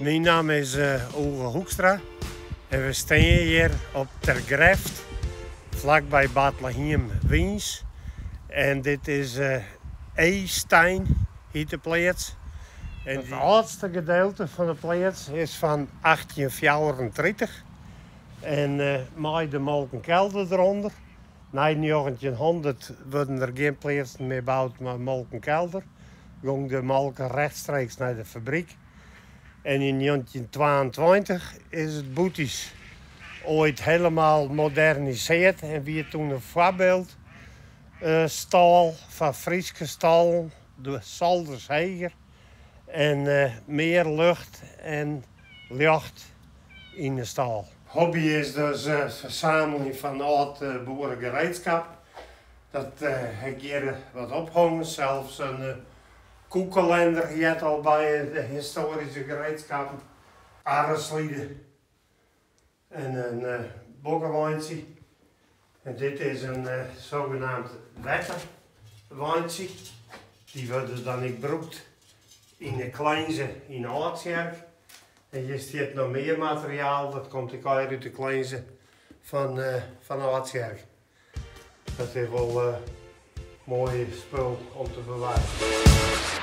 Mijn naam is Oge Hoekstra en we staan hier op Ter Greft, vlakbij Bad Lahiem, Wiens. En dit is Eestein, heet de plaats. En het oudste gedeelte van de plaats is van 1834. En met de Molkenkelder eronder. Na 1900 worden er geen plaatsen meer gebouwd, maar Molkenkelder. Ging de molken rechtstreeks naar de fabriek. En in 1922 is het Boeties ooit helemaal moderniseerd. En wie toen een voorbeeld stal van Frieske stal, de Saldersheger. En meer lucht en lucht in de stal. Hobby is dus verzameling van oud boerengereedschap. Dat heb ik hier wat ophangen, zelfs een koekalender hier al bij de historische gereedschappen. Arendslieden en een bokkenwijntje. En dit is een zogenaamd wetterwijntje. Die worden dan gebruikt in de kleinze in Oudskerk. En hier staat nog meer materiaal, dat komt uit de kleinze van Oudskerk. Dat is wel mooi spul om te bewaren.